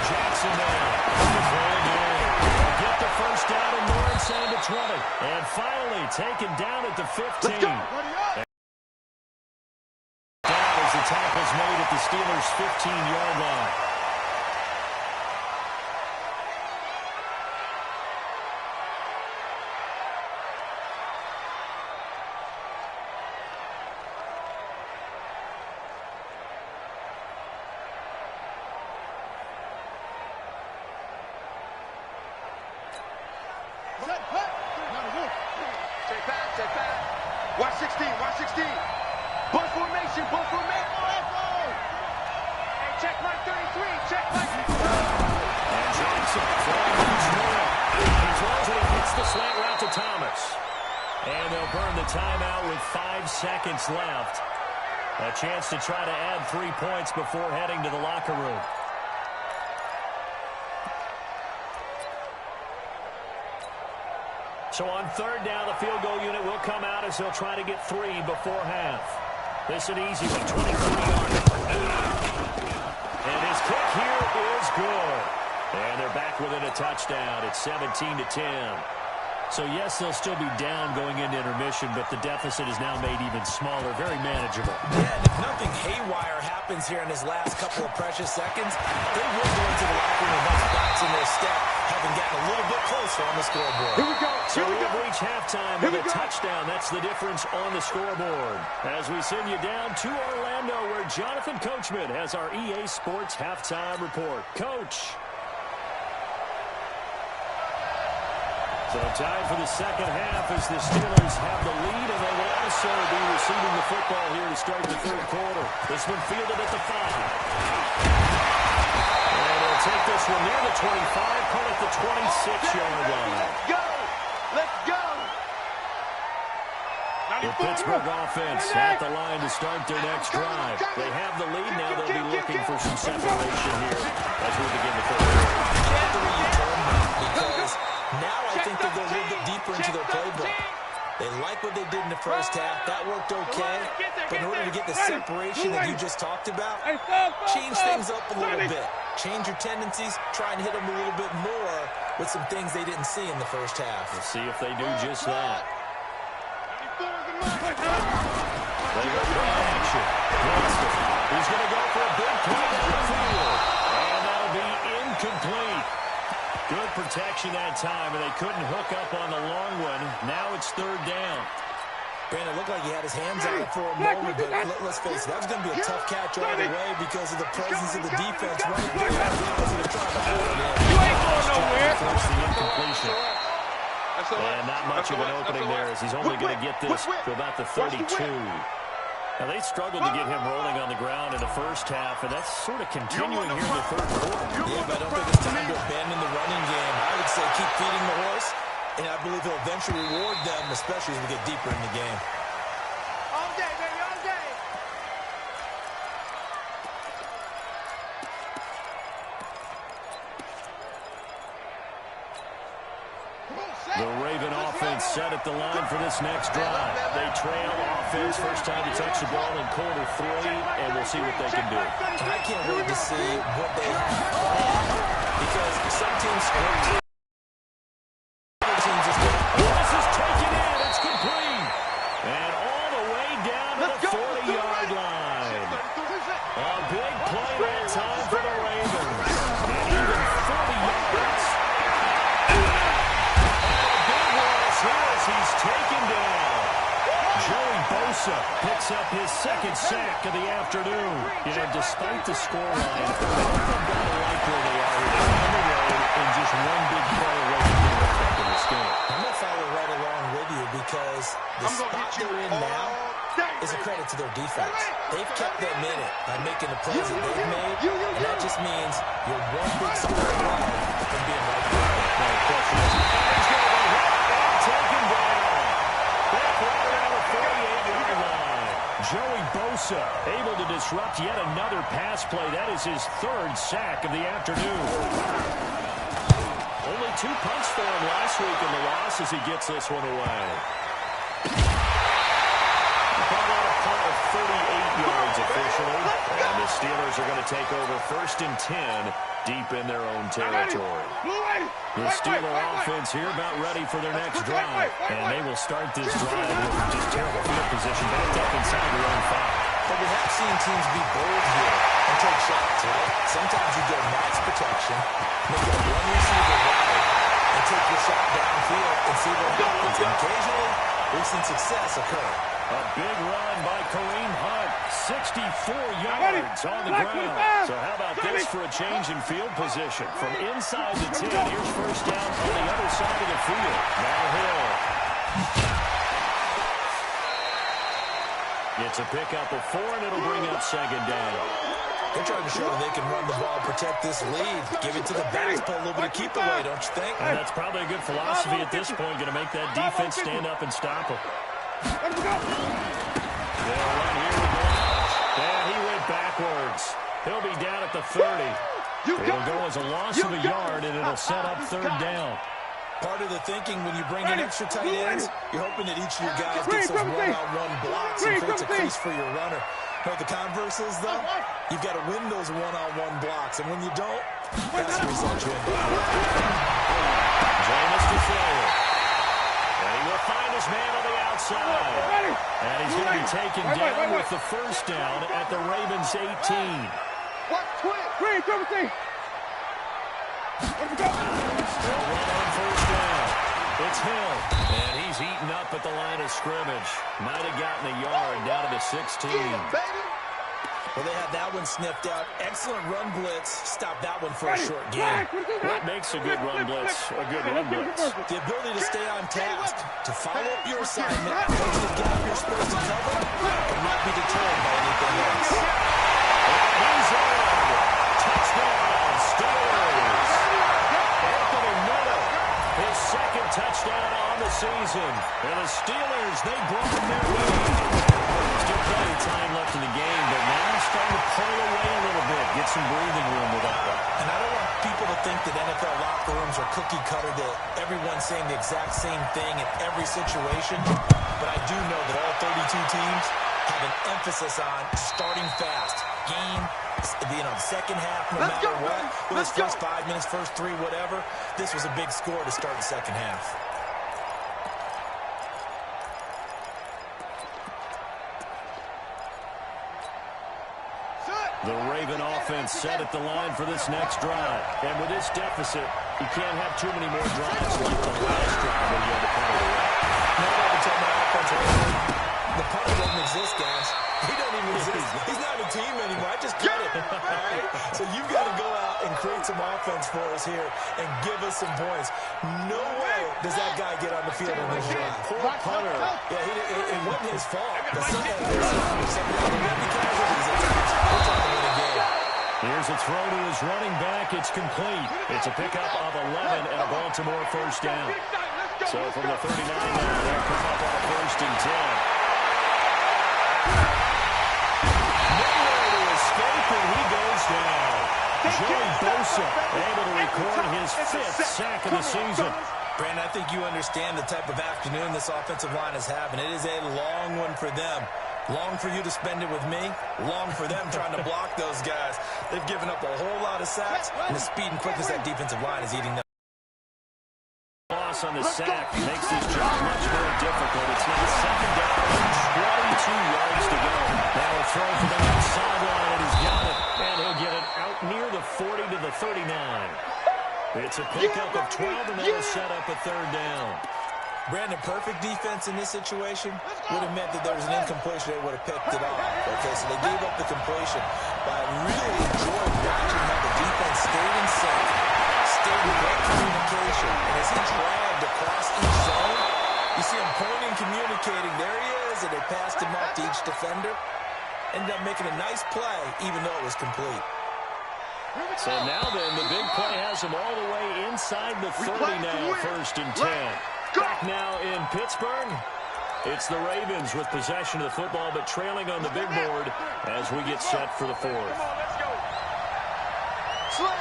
Jackson there. They'll get the first down and more inside the 20. And finally taken down at the 15. Down as the tackle's made at the Steelers' 15-yard line. Watch 16, watch 16. Bus formation, bus formation. Hey, check my 33, check my... And Jackson throwing once more. He throws it, he hits the slant route to Thomas. And they'll burn the timeout with 5 seconds left. A chance to try to add 3 points before heading to the locker room. So on third down, the field goal unit will come out as they'll try to get 3 before half. This is an easy one, 23-yarder. And his kick here is good. And they're back within a touchdown. It's 17-10. So, yes, they'll still be down going into intermission, but the deficit is now made even smaller, very manageable. Yeah, and if nothing haywire happens here in his last couple of precious seconds, they will go into the locker room with those bats in their step, having gotten a little bit closer on the scoreboard. Here we go. So we've reached halftime with a touchdown. That's the difference on the scoreboard. As we send you down to Orlando, where Jonathan Coachman has our EA Sports halftime report. Coach. So time for the second half as the Steelers have the lead, and they will also be receiving the football here to start the third quarter. This one fielded at the 5. And they'll take this one near the 25, call it the 26-yard line. Let's go! Let's go! The Pittsburgh offense at the line to start their next drive. They have the lead. Now they'll be looking for some separation here as we begin the third quarter. Because now I think they'll go a little bit deeper into their playbook. They like what they did in the first half. That worked okay. But in order to get the separation that you just talked about, change things up a little bit. Change your tendencies. Try and hit them a little bit more with some things they didn't see in the first half. We'll see if they do just that. They go for action. He's going to go for a big play down the field. And that'll be incomplete. Good protection that time, and they couldn't hook up on the long one. Now it's third down. Brandon, it looked like he had his hands on it for a moment, but let's face it, that was going to be a tough catch all the way because of the presence of the defense right there. You ain't going nowhere. Force the incompletion. And not much of an opening there as he's only going to get this to about the 32. Now, they struggled to get him rolling on the ground in the first half, and that's sort of continuing here in the third quarter. Yeah, but I don't think it's time to abandon the running game. I would say keep feeding the horse, and I believe he'll eventually reward them, especially as we get deeper in the game. All day, baby, all day. The Raven offense set at the line for this next drive. They trail offense, first time to touch the ball in quarter 3, and we'll see what they can do. And I can't wait to see what they have planned, because some teams score too. Other teams just don't. This is taken in. It's complete. And all the way down to the 40-yard line. A big play that time for the Ravens. And even 40 yards. He's taken down. Joey Bosa picks up his second sack of the afternoon. You know, despite the scoreline, both of them got to like where they are here on the road and just one big play away from getting back up in this game. I'm going to follow right along with you because the spot they're in now is a credit to their defense. They've kept them in it by making the plays that they've made, and that just means you're one big score away from being right there. No question. He's going to be hit and taken down. Back right around the 48-yard line. Joey Bosa able to disrupt yet another pass play. That is his third sack of the afternoon. Only 2 punts for him last week in the loss as he gets this one away. About a punt of 38 yards officially. And the Steelers Steelers are going to take over 1st and 10 deep in their own territory. The Steeler offense here about ready for their next drive. And they will start this drive with just terrible field position backed up inside their own 5. But we have seen teams be bold here and take shots, right? Sometimes you go max protection, make it a one receiver wide, and take your shot downfield and see what happens. And occasionally, we've seen success occur. A big run by Kareem Hunt. 64 yards on the ground. So how about this for a change in field position? From inside the 10, here's first down on the other side of the field. Now Hill. It's a pickup of 4, and it'll bring up 2nd down. They're trying to show that they can run the ball, protect this lead, give it to the backs, put a little bit of keep away, don't you think? And that's probably a good philosophy at this point, going to make that defense stand up and stop them. They'll run here with Blanche. And he went backwards. He'll be down at the 30. It'll go as a loss of a yard, and it'll set up 3rd down. Part of the thinking when you bring in extra tight ends, you're hoping that each of your guys gets those one-on-one blocks and creates a crease for your runner. But the converse is, though, you've got to win those one-on-one blocks, and when you don't, that's the result you end up with. Jameis to throw. And he will find his man on the outside. And he's going to be taken down with the first down at the Ravens 18. Still run on first down. It's Hill. And he's eaten up at the line of scrimmage. Might have gotten a yard down to the 16. Well, they had that one sniffed out. Excellent run blitz. Stop that one for a short gain. What makes a good run blitz a good run blitz? The ability to stay on task, to follow up your assignment, close the gap you're supposed to cover, and not be deterred by anything else. He's on. Touchdown, Steelers. Anthony Miller, his 2nd touchdown on the season. And the Steelers, they brought them their way. Still plenty of time left in the game, but now it's starting to pull away a little bit, get some breathing room with that one. And I don't want people to think that NFL locker rooms are cookie cutter, that everyone's saying the exact same thing in every situation. But I do know that all 32 teams have an emphasis on starting fast. Game, second half, no matter what. It was first 5 minutes, first 3, whatever. This was a big score to start the second half. The Raven offense set at the line for this next drive. And with this deficit, you can't have too many more drives like the last drive where you had to punt it away. Now, every time my offense the punter doesn't exist, guys. He don't even exist. He's not a team anymore. I just cut it. All right? So you've got to go out and create some offense for us here and give us some points. No way does that guy get on the field in this drive. Poor punter. Yeah, it wasn't his fault. But Here's a throw to his running back. It's complete. It's a pickup of 11 and a Baltimore first down. So from the 39 now, they'll come up on a 1st and 10. Nowhere to escape, and he goes down. Joey Bosa able to record his 5th sack of the season. Brandon, I think you understand the type of afternoon this offensive line is having. It is a long one for them. Long for you to spend it with me. Long for them trying to block those guys. They've given up a whole lot of sacks, and the speed and quickness that defensive line is eating them. Loss on the sack makes this job much more difficult. It's now 2nd down, 22 yards to go. Now a throw for the left sideline, and he's got it. And he'll get it out near the 40 to the 39. It's a pickup of 12, and that'll set up a 3rd down. Brandon, perfect defense in this situation would have meant that there was an incompletion. They would have picked it off. Okay, so they gave up the completion. But I really enjoyed watching how the defense stayed in sync, stayed in great communication. And as he dragged across each zone, you see him pointing, communicating. There he is, and they passed him off to each defender. Ended up making a nice play, even though it was complete. So now then, the big play has him all the way inside the 30 now, 1st and 10. Back now in Pittsburgh. It's the Ravens with possession of the football, but trailing on the big board as we get set for the 4th. Let's go. Slam.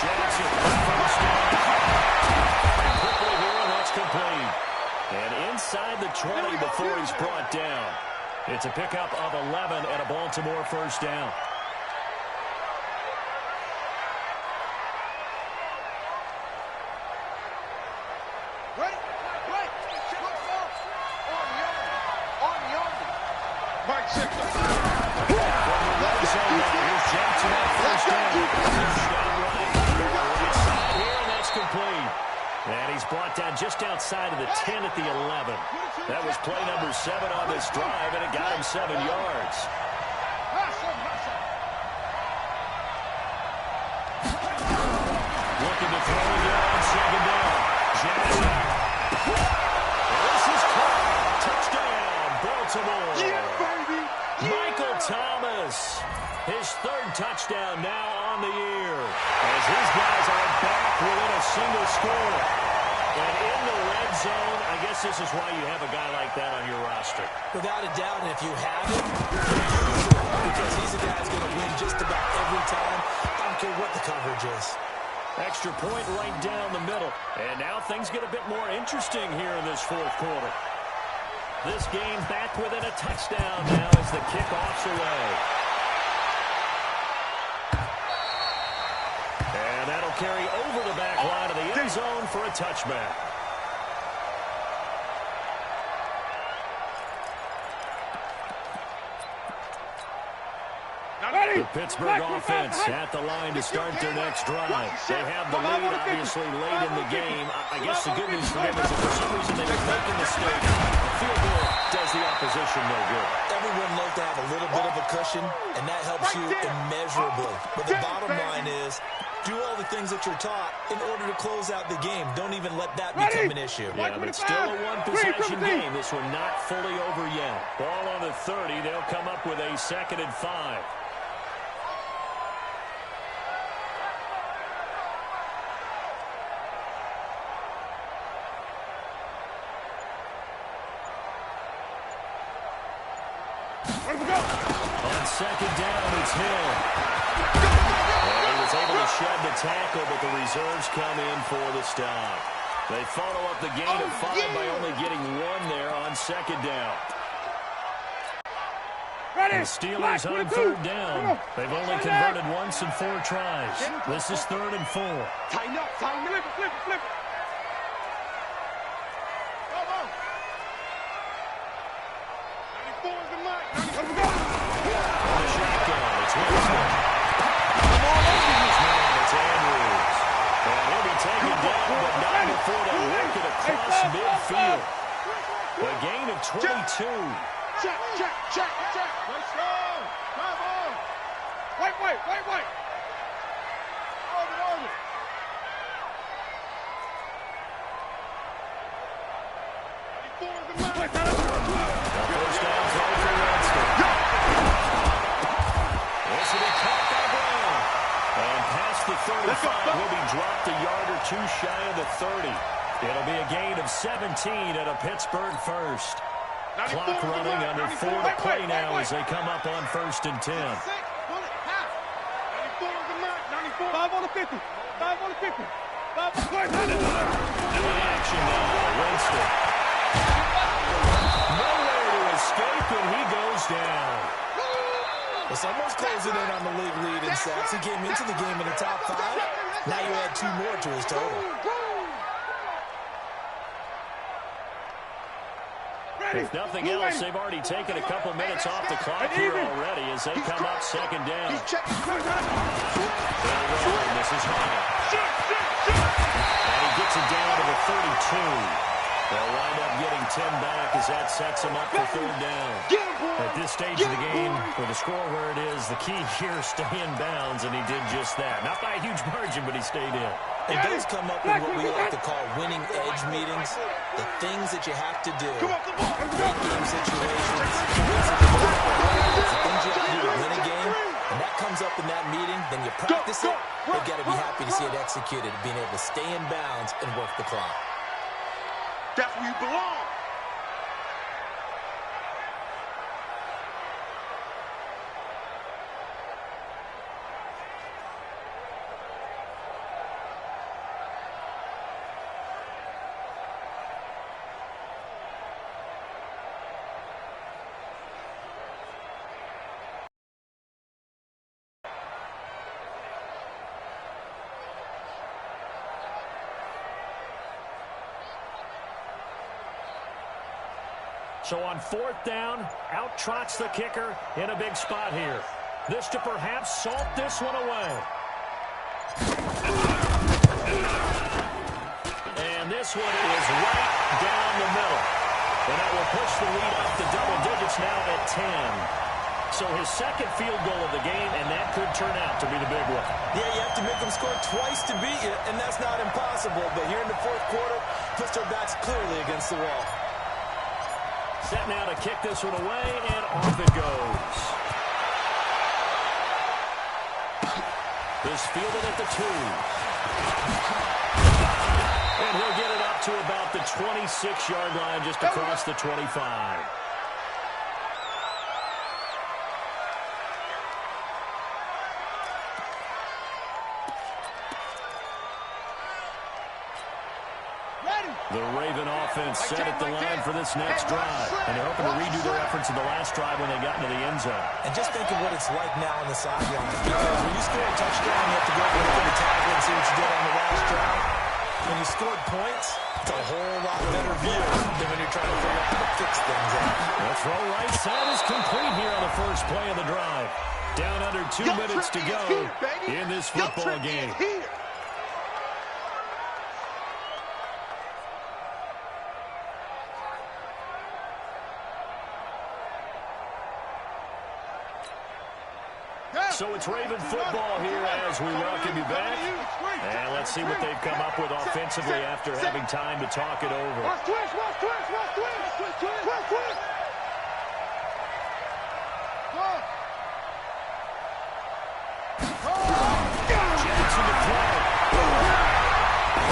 Jackson, first down. Quickly here, and that's complete. 20 before he's brought down. It's a pickup of 11 and a Baltimore first down. And he's brought down just outside of the 10 at the 11. That was play number 7 on this drive, and it got him 7 yards. Looking to throw again on second down. Jackson. This is caught. Touchdown, Baltimore. Yeah, baby. Yeah. Michael Thomas. His 3rd touchdown now on the year, as his guys are back within a single score. And in the red zone, I guess this is why you have a guy like that on your roster. Without a doubt, and if you have him, because he's a guy who's going to win just about every time. I don't care what the coverage is. Extra point right down the middle. And now things get a bit more interesting here in this 4th quarter. This game back within a touchdown now as the kickoff's away. And that'll carry over the back line of the end zone for a touchback. The Pittsburgh offense at the line to start their next drive. They have the lead, obviously, late in the game. I guess the good news for them is that for some reason they didn't make a mistake. A field goal does the opposition no good. Everyone loves to have a little bit of a cushion, and that helps you immeasurably. But the bottom line is, do all the things that you're taught in order to close out the game. Don't even let that become an issue. Yeah, but still a one-possession game. This one not fully over yet. Ball on the 30. They'll come up with a 2nd and 5. On second down, it's Hill. And he was able to shed the tackle, but the reserves come in for the stop. They follow up the gain of 5 by only getting 1 there on second down. The Steelers on 3rd down. They've only converted once in 4 tries. This is 3rd and 4. Tighten up, flip it. Across midfield. A gain of 22. Check. Nice slow. Come on. Wait. Over. First down throw for Winston. This will be caught by Brown. And past the 35, will be dropped a yard or 2 shy of the 30. It'll be a gain of 17 and a Pittsburgh first. Clock running under 4 to play now as they come up on 1st and 10. 5 on the 50. 5 on the 50. 5 on the 50. Action now. Winston. Nowhere to escape, and he goes down. Well, someone's closing in on the league lead in sacks. He came into the game in the top 5. Now you add 2 more to his total. If nothing else, they've already taken a couple minutes off the clock here already as they come up second down. This is high. And he gets it down to the 32. They'll wind up getting 10 back as that sets him up for 3rd down. At this stage of the game, with the score where it is, the key here is stay in bounds, and he did just that. Not by a huge margin, but he stayed in. And those come up in what we like to call winning edge meetings. The things that you have to do. Great game situations. The things you have to do to win a game. And that comes up in that meeting. Then you practice it. You've got to be happy to see it executed. Being able to stay in bounds and work the clock. That's where you belong. So on 4th down, out trots the kicker in a big spot here. This to perhaps salt this one away. And this one is right down the middle. And that will push the lead up to double digits now at 10. So his second field goal of the game, and that could turn out to be the big one. Yeah, you have to make them score twice to beat you, and that's not impossible. But here in the 4th quarter, puts their backs clearly against the wall. Set now to kick this one away, and off it goes. This fielded at the 2. And he'll get it up to about the 26-yard line, just across the 25. The Raven offense set at the line for this next drive. And they're hoping to redo their efforts in the last drive when they got into the end zone. And just think of what it's like now on the sideline. Because when you score a touchdown, you have to go over the tackle and see what you did on the last drive. When you scored points, it's a whole lot better view than when you're trying to figure out how to fix things out. The throw right side is complete here on the first play of the drive. Down under 2 minutes to go in this football game. So it's Raven football here as we welcome you back. And let's see what they've come up with offensively after having time to talk it over. Jackson to throw.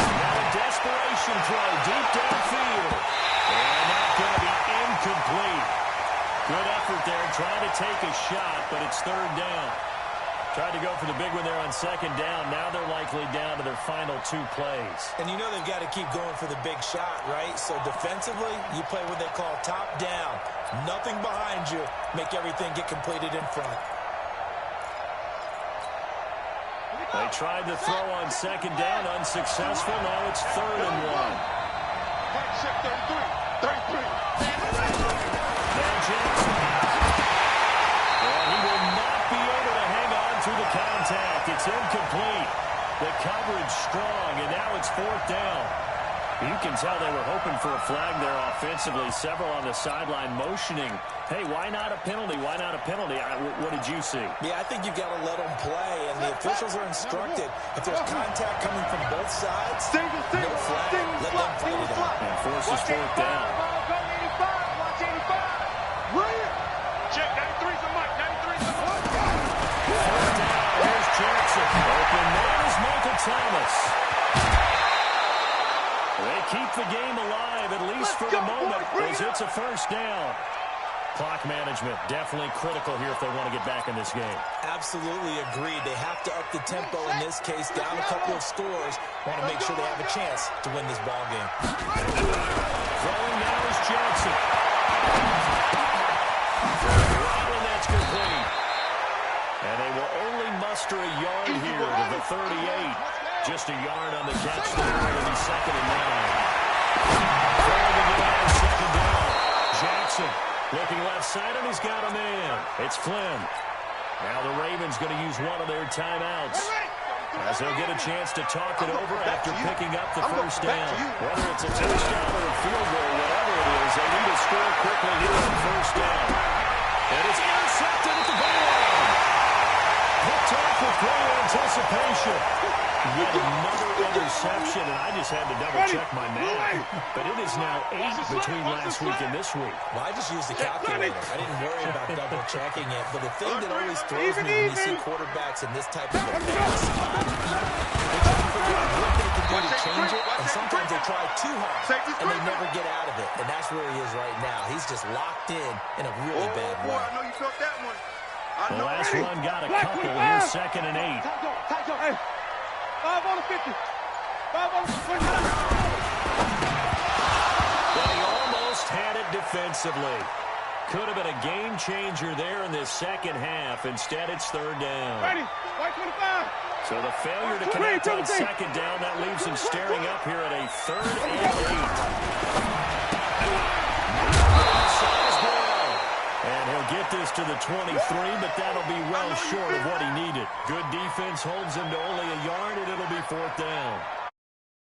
Now a desperation throw deep downfield. And that's going to be incomplete. Good effort there, trying to take a shot, but it's 3rd down. Tried to go for the big one there on 2nd down. Now they're likely down to their final 2 plays. And you know they've got to keep going for the big shot, right? So defensively, you play what they call top down. Nothing behind you. Make everything get completed in front. They tried to throw on 2nd down, unsuccessful. Now it's 3rd and 1. Right check 33. Now Jackson. And he will not be able to hang on through the contact. It's incomplete. The coverage strong, and now it's 4th down. You can tell they were hoping for a flag there offensively. Several on the sideline motioning. Hey, why not a penalty? Why not a penalty? What did you see? Yeah, I think you've got to let them play, and the officials are instructed. If there's contact coming from both sides, no flag, let them fight it out. And forces 4th down. Watch 85. Right here. Check 93 for Mike. 93 for Mike. 4th down. Here's Jackson. Open man is Michael Thomas. They keep the game alive, at least for the moment, as it's a 1st down. Clock management definitely critical here if they want to get back in this game. Absolutely agreed. They have to up the tempo in this case, down a couple of scores. Want to make sure they have a chance to win this ball game. Throwing now is Jackson. And that's complete. And they will only muster a yard here to the 38. Just a yard on the catch there. It'll be 2nd and 9. Throwing again on 2nd down. Jackson looking left side, and he's got a man. It's Flynn. Now the Ravens going to use one of their timeouts, as they'll get a chance to talk it over after picking up the 1st down. Whether it's a touchdown or a field goal, whatever it is, they need to score quickly here on 1st down. And it's intercepted at the goal line. Picked off with great anticipation. Yet another interception, and I just had to double-check my math. But it is now 8 between last week and this week. Well, I just used the calculator. I didn't worry about double-checking it. But the thing that always throws me when you see quarterbacks in this type of offense, they try to figure out what they can do to change it, and sometimes they try too hard, and they never get out of it. And that's where he is right now. He's just locked in a really bad way. I know you felt that one. The last run got a couple. Here's 2nd and 8. 5 on the 50. 5 on the 20. But he almost had it defensively. Could have been a game changer there in this 2nd half. Instead, it's 3rd down. Ready. White 25. So the failure to connect on 2nd down, that leaves him staring up here at a 3rd and 8. get this to the 23, but that'll be well short of what he needed. Good defense holds him to only a yard, and it'll be 4th down.